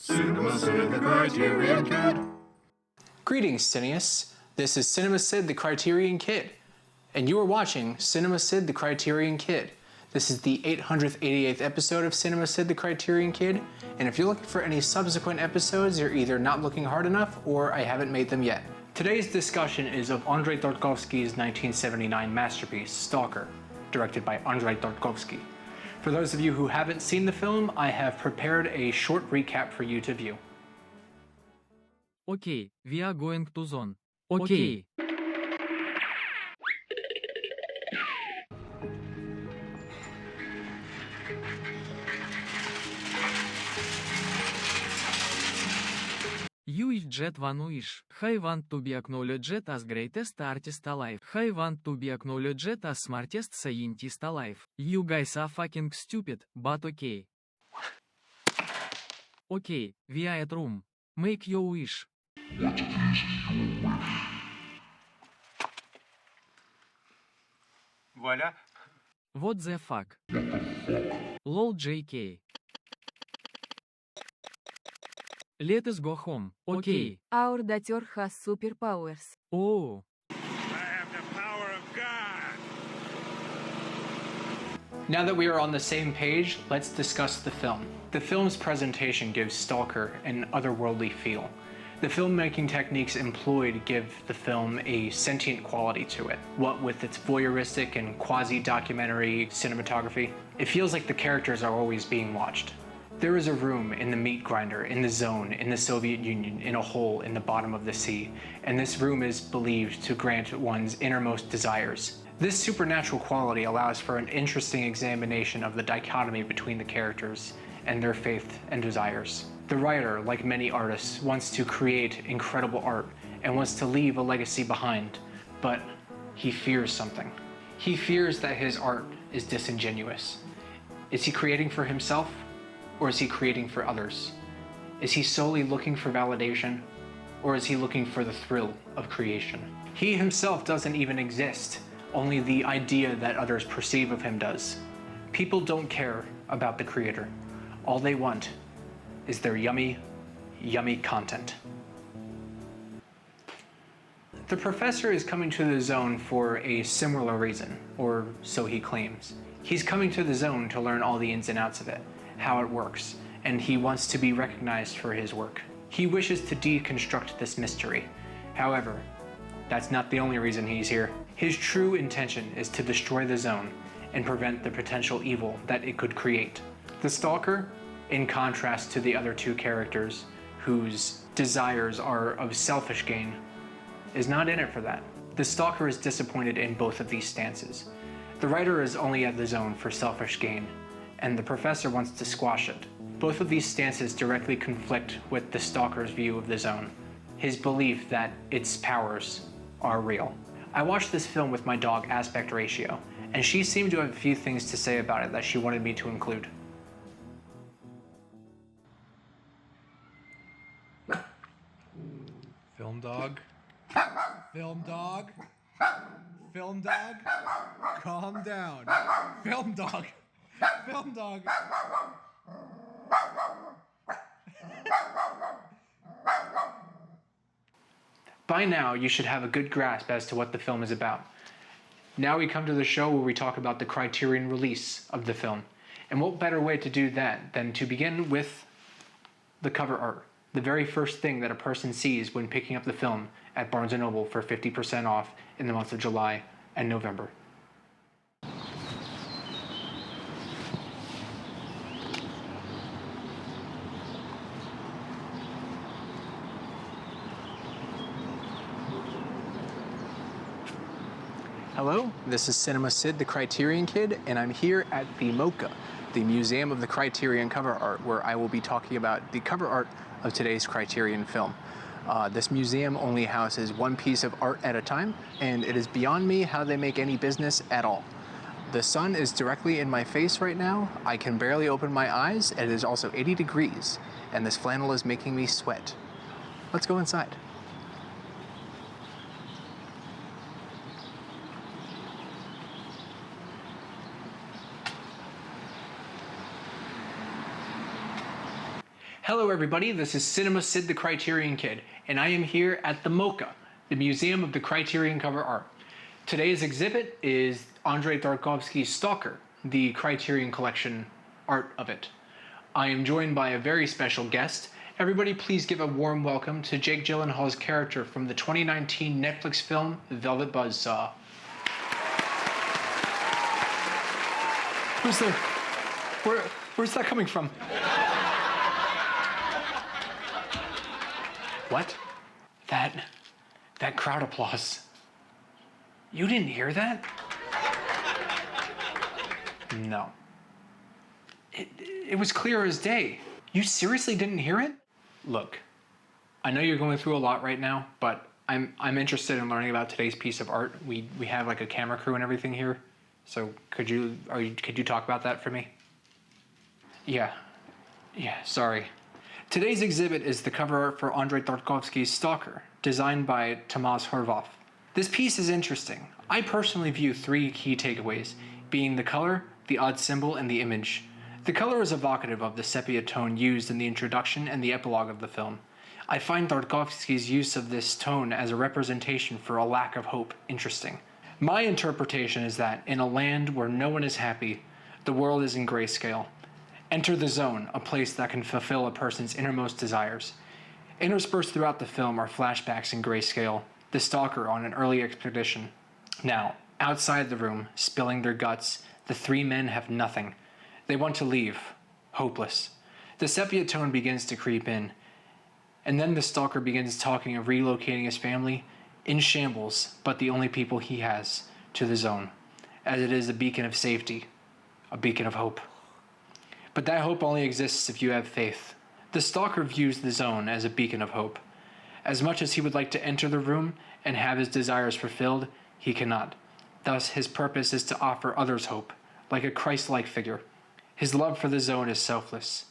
Cinema Sid, the Criterion Kid. Greetings, Cineasts. This is Cinema Sid, the Criterion Kid, and you are watching Cinema Sid, the Criterion Kid. This is the 888th episode of Cinema Sid, the Criterion Kid, and if you're looking for any subsequent episodes, you're either not looking hard enough or I haven't made them yet. Today's discussion is of Andrei Tarkovsky's 1979 masterpiece, Stalker, directed by Andrei Tarkovsky. For those of you who haven't seen the film, I have prepared a short recap for you to view. Okay, we are going to zone. Okay. You is jet one wish. I want to be acknowledged as greatest artist alive. I want to be acknowledged as smartest scientist alive. You guys are fucking stupid, but okay. Okay, we are at room. Make your wish. What is your wish? Voila. What the fuck? What the fuck? Lol JK. Let us go home. Okay. Our daughter has superpowers. Oh. I have the power of God. Now that we are on the same page, let's discuss the film. The film's presentation gives Stalker an otherworldly feel. The filmmaking techniques employed give the film a sentient quality to it. What with its voyeuristic and quasi-documentary cinematography, it feels like the characters are always being watched. There is a room in the meat grinder, in the zone, in the Soviet Union, in a hole in the bottom of the sea, and this room is believed to grant one's innermost desires. This supernatural quality allows for an interesting examination of the dichotomy between the characters and their faith and desires. The writer, like many artists, wants to create incredible art and wants to leave a legacy behind, but he fears something. He fears that his art is disingenuous. Is he creating for himself? Or is he creating for others? Is he solely looking for validation? Or is he looking for the thrill of creation? He himself doesn't even exist, only the idea that others perceive of him does. People don't care about the creator. All they want is their yummy, yummy content. The professor is coming to the zone for a similar reason, or so he claims. He's coming to the zone to learn all the ins and outs of it, how it works, and he wants to be recognized for his work. He wishes to deconstruct this mystery. However, that's not the only reason he's here. His true intention is to destroy the zone and prevent the potential evil that it could create. The Stalker, in contrast to the other two characters whose desires are of selfish gain, is not in it for that. The Stalker is disappointed in both of these stances. The writer is only at the zone for selfish gain, and the professor wants to squash it. Both of these stances directly conflict with the Stalker's view of the zone, his belief that its powers are real. I watched this film with my dog Aspect Ratio, and she seemed to have a few things to say about it that she wanted me to include. Film dog? Film dog? Film dog? Calm down. Film dog! Film dog! By now, you should have a good grasp as to what the film is about. Now we come to the show where we talk about the Criterion release of the film. And what better way to do that than to begin with the cover art, the very first thing that a person sees when picking up the film at Barnes & Noble for 50% off in the months of July and November. Hello, this is Cinema Sid, the Criterion Kid, and I'm here at the MoCA, the Museum of the Criterion Cover Art, where I will be talking about the cover art of today's Criterion film. This museum only houses one piece of art at a time, and it is beyond me how they make any business at all. The sun is directly in my face right now. I can barely open my eyes, and it is also 80 degrees, and this flannel is making me sweat. Let's go inside. Hello everybody, this is Cinema Sid the Criterion Kid, and I am here at the MoCA, the Museum of the Criterion Cover Art. Today's exhibit is Andrei Tarkovsky's Stalker, the Criterion Collection art of it. I am joined by a very special guest. Everybody please give a warm welcome to Jake Gyllenhaal's character from the 2019 Netflix film Velvet Buzzsaw. Who's there? Where's that coming from? What? That crowd applause. You didn't hear that? No. It was clear as day. You seriously didn't hear it? Look, I know you're going through a lot right now, but I'm interested in learning about today's piece of art. We have like a camera crew and everything here. So could you talk about that for me? Yeah, sorry. Today's exhibit is the cover art for Andrei Tarkovsky's Stalker, designed by Tomas Horvath. This piece is interesting. I personally view three key takeaways, being the color, the odd symbol, and the image. The color is evocative of the sepia tone used in the introduction and the epilogue of the film. I find Tarkovsky's use of this tone as a representation for a lack of hope interesting. My interpretation is that in a land where no one is happy, the world is in grayscale. Enter the zone, a place that can fulfill a person's innermost desires. Interspersed throughout the film are flashbacks in grayscale, the stalker on an early expedition. Now, outside the room, spilling their guts, the three men have nothing. They want to leave, hopeless. The sepia tone begins to creep in, and then the stalker begins talking of relocating his family, in shambles, but the only people he has, to the zone, as it is a beacon of safety, a beacon of hope. But that hope only exists if you have faith. The stalker views the zone as a beacon of hope. As much as he would like to enter the room and have his desires fulfilled, he cannot. Thus, his purpose is to offer others hope, like a Christ-like figure. His love for the zone is selfless.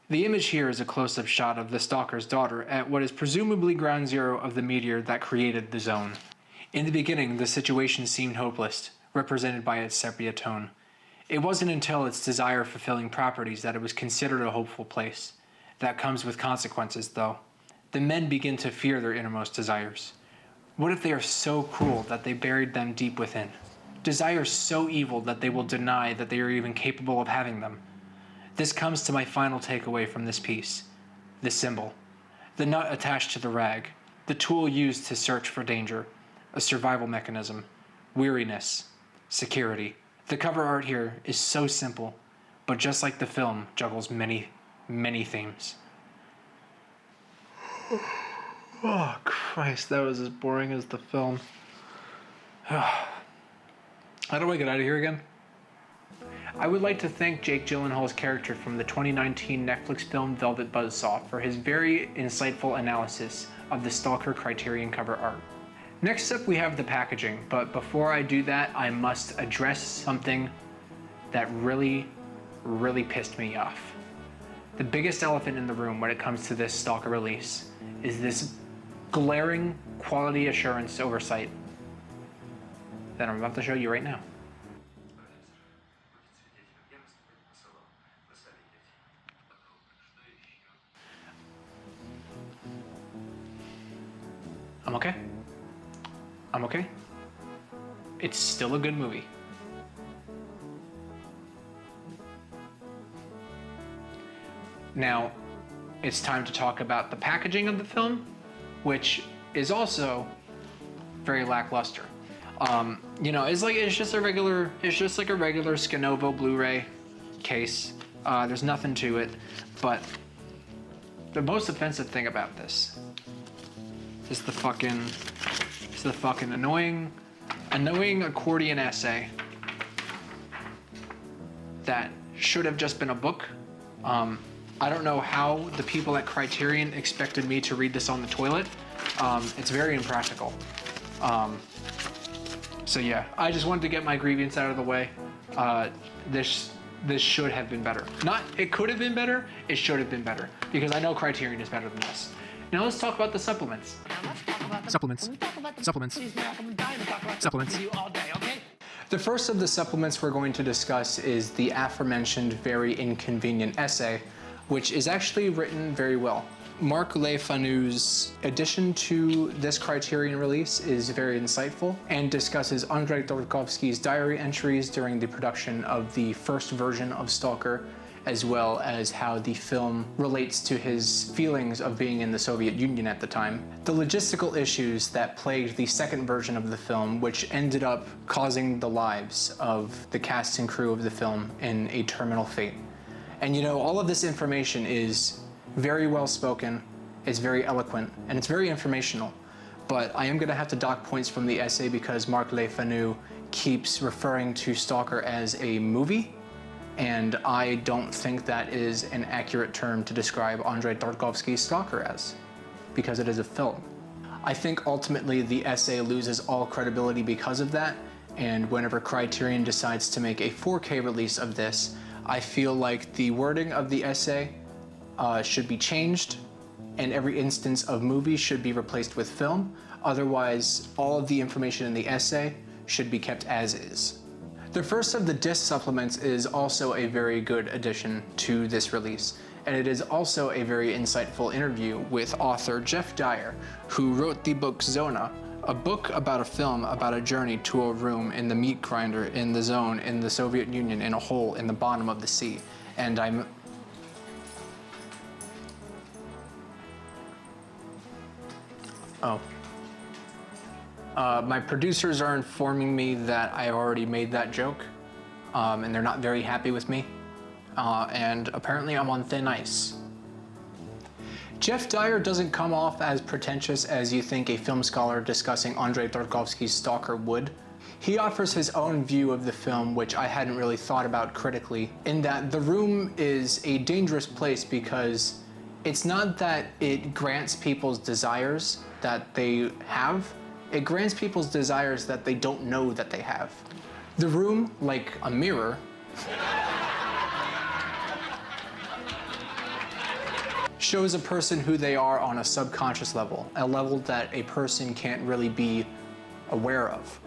The image here is a close-up shot of the stalker's daughter at what is presumably ground zero of the meteor that created the zone. In the beginning, the situation seemed hopeless, represented by its sepia tone. It wasn't until its desire-fulfilling properties that it was considered a hopeful place. That comes with consequences, though. The men begin to fear their innermost desires. What if they are so cruel that they buried them deep within? Desires so evil that they will deny that they are even capable of having them. This comes to my final takeaway from this piece. The symbol. The nut attached to the rag. The tool used to search for danger. A survival mechanism. Weariness. Security. The cover art here is so simple, but just like the film, juggles many, many themes. Oh, Christ, that was as boring as the film. How do I get out of here again? I would like to thank Jake Gyllenhaal's character from the 2019 Netflix film Velvet Buzzsaw for his very insightful analysis of the Stalker Criterion cover art. Next up we have the packaging, but before I do that, I must address something that really pissed me off. The biggest elephant in the room when it comes to this Stalker release is this glaring quality assurance oversight that I'm about to show you right now. I'm okay. It's still a good movie. Now, it's time to talk about the packaging of the film, which is also very lackluster. It's just like a regular Skinovo Blu-ray case. There's nothing to it, but the most offensive thing about this is the fucking annoying accordion essay that should have just been a book. I don't know how the people at Criterion expected me to read this on the toilet. It's very impractical. So yeah, I just wanted to get my grievance out of the way. This should have been better. Not, it could have been better, it should have been better. Because I know Criterion is better than this. Now let's talk about the supplements. Supplements. The first of the supplements we're going to discuss is the aforementioned very inconvenient essay which is actually written very well. Marc Le Fanu's addition to this Criterion release is very insightful and discusses Andrei Tarkovsky's diary entries during the production of the first version of Stalker, as well as how the film relates to his feelings of being in the Soviet Union at the time. The logistical issues that plagued the second version of the film, which ended up causing the lives of the cast and crew of the film in a terminal fate. And you know, all of this information is very well spoken, it's very eloquent, and it's very informational. But I am going to have to dock points from the essay because Marc Le Fanu keeps referring to Stalker as a movie, and I don't think that is an accurate term to describe Andrei Tarkovsky's Stalker as, because it is a film. I think ultimately the essay loses all credibility because of that, and whenever Criterion decides to make a 4K release of this, I feel like the wording of the essay should be changed, and every instance of movie should be replaced with film. Otherwise, all of the information in the essay should be kept as is. The first of the disc supplements is also a very good addition to this release, and it is also a very insightful interview with author Jeff Dyer, who wrote the book Zona, a book about a film about a journey to a room in the meat grinder in the zone in the Soviet Union in a hole in the bottom of the sea. And my producers are informing me that I already made that joke, and they're not very happy with me, and apparently I'm on thin ice. Jeff Dyer doesn't come off as pretentious as you think a film scholar discussing Andrei Tarkovsky's Stalker would. He offers his own view of the film, which I hadn't really thought about critically, in that the room is a dangerous place because it's not that it grants people's desires that they have, it grants people's desires that they don't know that they have. The room, like a mirror, shows a person who they are on a subconscious level, a level that a person can't really be aware of.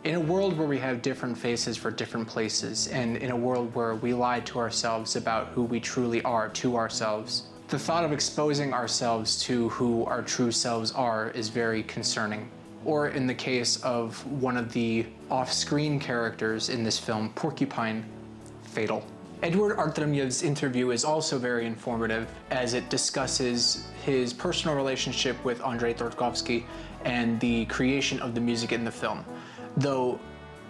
In a world where we have different faces for different places, and in a world where we lie to ourselves about who we truly are to ourselves, the thought of exposing ourselves to who our true selves are is very concerning. Or in the case of one of the off-screen characters in this film, Porcupine, fatal. Edward Artemyev's interview is also very informative as it discusses his personal relationship with Andrei Tarkovsky and the creation of the music in the film. Though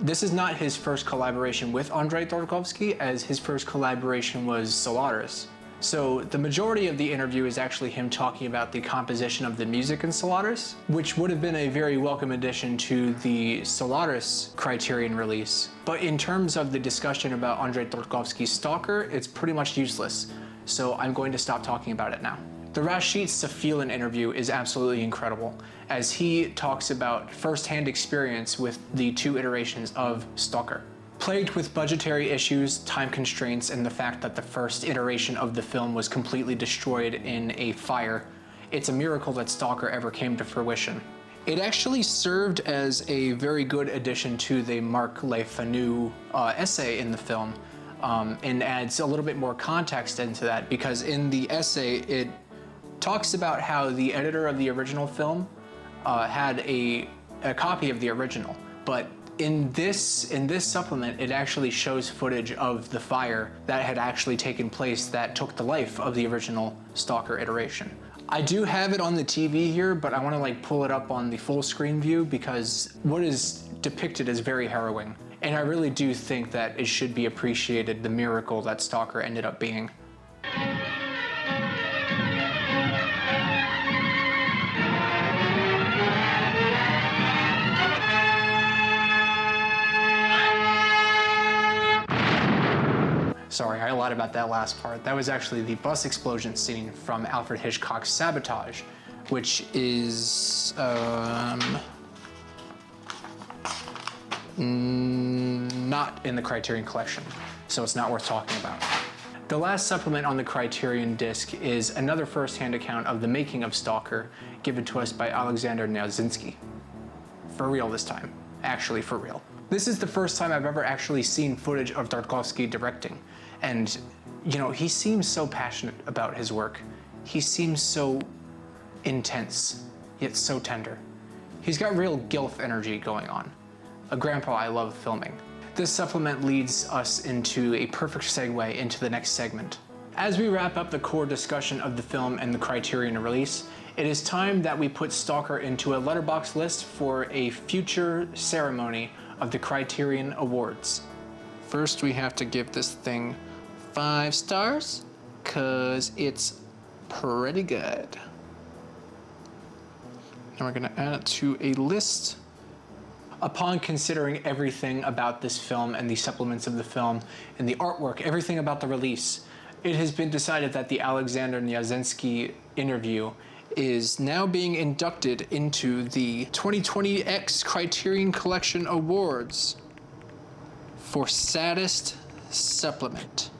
this is not his first collaboration with Andrei Tarkovsky, as his first collaboration was Solaris. So the majority of the interview is actually him talking about the composition of the music in Solaris, which would have been a very welcome addition to the Solaris Criterion release. But in terms of the discussion about Andrei Tarkovsky's Stalker, it's pretty much useless. So I'm going to stop talking about it now. The Rashid Safilin interview is absolutely incredible, as he talks about first-hand experience with the 2 iterations of Stalker. Plagued with budgetary issues, time constraints, and the fact that the first iteration of the film was completely destroyed in a fire, it's a miracle that Stalker ever came to fruition. It actually served as a very good addition to the Marc Le Fanu essay in the film, and adds a little bit more context into that, because in the essay it talks about how the editor of the original film had a copy of the original, but in this supplement, it actually shows footage of the fire that had actually taken place that took the life of the original Stalker iteration. I do have it on the TV here, but I want to pull it up on the full screen view because what is depicted is very harrowing. And I really do think that it should be appreciated, the miracle that Stalker ended up being. Sorry, I lied about that last part. That was actually the bus explosion scene from Alfred Hitchcock's Sabotage, which is not in the Criterion collection, so it's not worth talking about. The last supplement on the Criterion disc is another first-hand account of the making of Stalker, given to us by Alexander Niazinski. For real this time. Actually, for real. This is the first time I've ever actually seen footage of Tarkovsky directing, and you know, he seems so passionate about his work. He seems so intense, yet so tender. He's got real gilf energy going on. A grandpa I love filming. This supplement leads us into a perfect segue into the next segment. As we wrap up the core discussion of the film and the Criterion release, it is time that we put Stalker into a letterbox list for a future ceremony of the Criterion Awards. First, we have to give this thing 5 stars, cause it's pretty good. Now we're gonna add it to a list. Upon considering everything about this film and the supplements of the film and the artwork, everything about the release, it has been decided that the Alexander Niazensky interview is now being inducted into the 2020X Criterion Collection Awards for Saddest Supplement.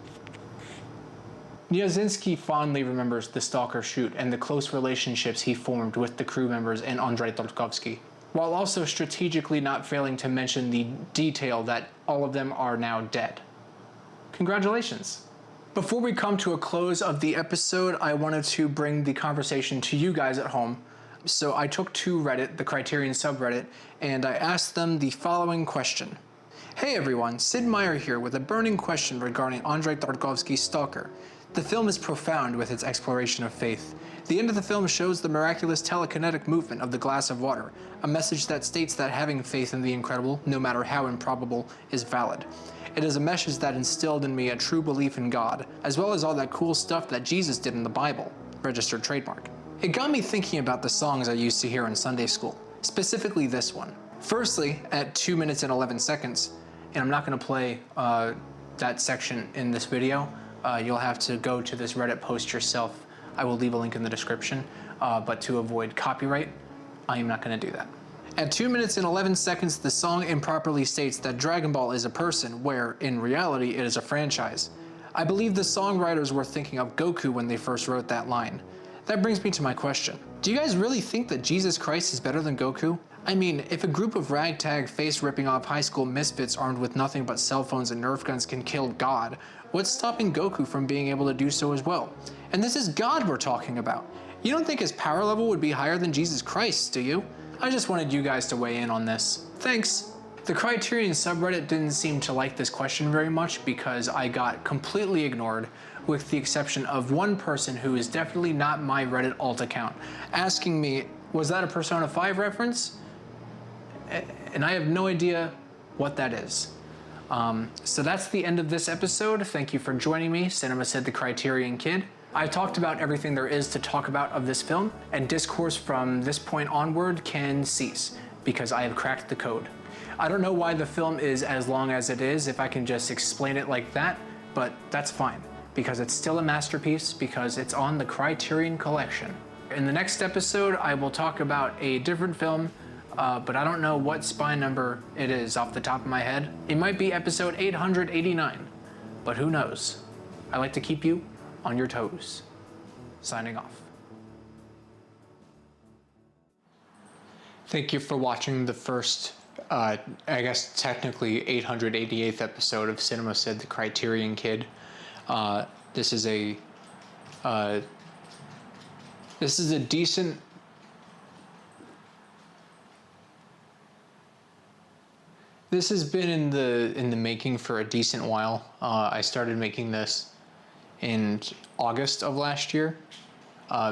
Niazensky fondly remembers the Stalker shoot and the close relationships he formed with the crew members and Andrei Tarkovsky, while also strategically not failing to mention the detail that all of them are now dead. Congratulations. Before we come to a close of the episode, I wanted to bring the conversation to you guys at home. So I took to Reddit, the Criterion subreddit, and I asked them the following question. Hey everyone, Sid Meier here with a burning question regarding Andrei Tarkovsky's Stalker. The film is profound with its exploration of faith. The end of the film shows the miraculous telekinetic movement of the glass of water, a message that states that having faith in the incredible, no matter how improbable, is valid. It is a message that instilled in me a true belief in God, as well as all that cool stuff that Jesus did in the Bible, registered trademark. It got me thinking about the songs I used to hear in Sunday school, specifically this one. Firstly, at 2 minutes and 11 seconds, and I'm not going to play that section in this video. You'll have to go to this Reddit post yourself. I will leave a link in the description, but to avoid copyright, I am not going to do that. At 2 minutes and 11 seconds, the song improperly states that Dragon Ball is a person, where, in reality, it is a franchise. I believe the songwriters were thinking of Goku when they first wrote that line. That brings me to my question. Do you guys really think that Jesus Christ is better than Goku? I mean, if a group of ragtag face-ripping off high school misfits armed with nothing but cell phones and Nerf guns can kill God, what's stopping Goku from being able to do so as well? And this is God we're talking about. You don't think his power level would be higher than Jesus Christ, do you? I just wanted you guys to weigh in on this. Thanks. The Criterion subreddit didn't seem to like this question very much because I got completely ignored, with the exception of one person who is definitely not my Reddit alt account, asking me, was that a Persona 5 reference? And I have no idea what that is. So that's the end of this episode. Thank you for joining me, Cinema Sid the Criterion Kid. I've talked about everything there is to talk about of this film, and discourse from this point onward can cease, because I have cracked the code. I don't know why the film is as long as it is, if I can just explain it like that, but that's fine, because it's still a masterpiece, because it's on the Criterion Collection. In the next episode, I will talk about a different film, but I don't know what spine number it is off the top of my head. It might be episode 889, but who knows? I like to keep you on your toes. Signing off. Thank you for watching the first, I guess technically 888th episode of Cinema Sid the Criterion Kid. This is a decent. This has been in the making for a decent while. I started making this in August of last year,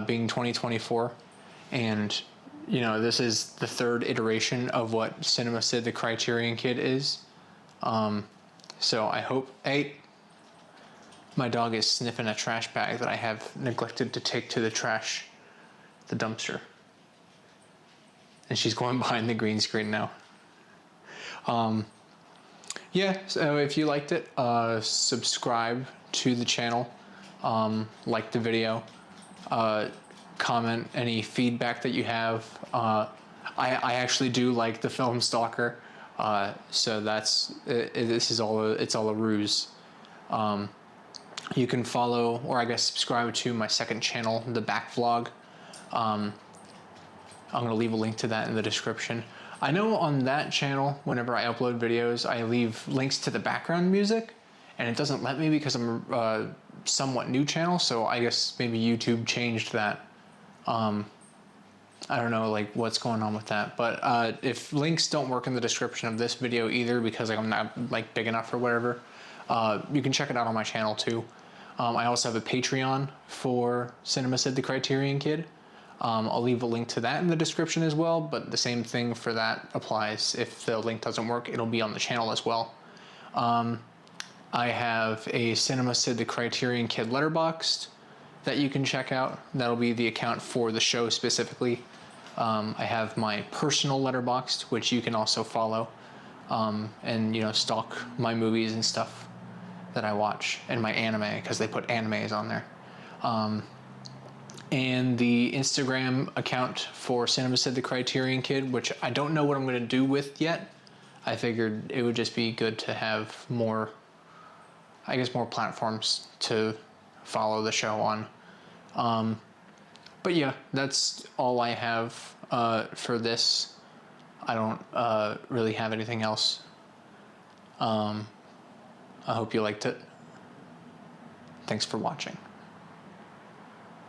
being 2024, and you know, this is the third iteration of what Cinema Sid the Criterion Kid is. So I hope. Hey, my dog is sniffing a trash bag that I have neglected to take to the dumpster, and she's going behind the green screen now. Yeah, so if you liked it, subscribe to the channel, like the video, comment any feedback that you have. I actually do like the film Stalker, so that's this is all it's all a ruse. You can follow, or I guess subscribe to my second channel, the Back Vlog. I'm gonna leave a link to that in the description. I know on that channel, whenever I upload videos, I leave links to the background music, and it doesn't let me because I'm somewhat new channel, so I guess maybe YouTube changed that. I don't know like what's going on with that, but if links don't work in the description of this video either because like I'm not like big enough or whatever, you can check it out on my channel too. I also have a Patreon for Cinema Sid the Criterion Kid. I'll leave a link to that in the description as well, but the same thing for that applies. If the link doesn't work, it'll be on the channel as well. I have a Cinema Sid the Criterion Kid letterboxd that you can check out. That'll be the account for the show specifically. I have my personal letterboxd, which you can also follow, and you know, stalk my movies and stuff that I watch, and my anime, because they put animes on there. And the Instagram account for Cinema Sid the Criterion Kid, which I don't know what I'm going to do with yet. I figured it would just be good to have more, I guess, more platforms to follow the show on. But yeah, that's all I have for this. I don't really have anything else. I hope you liked it. Thanks for watching.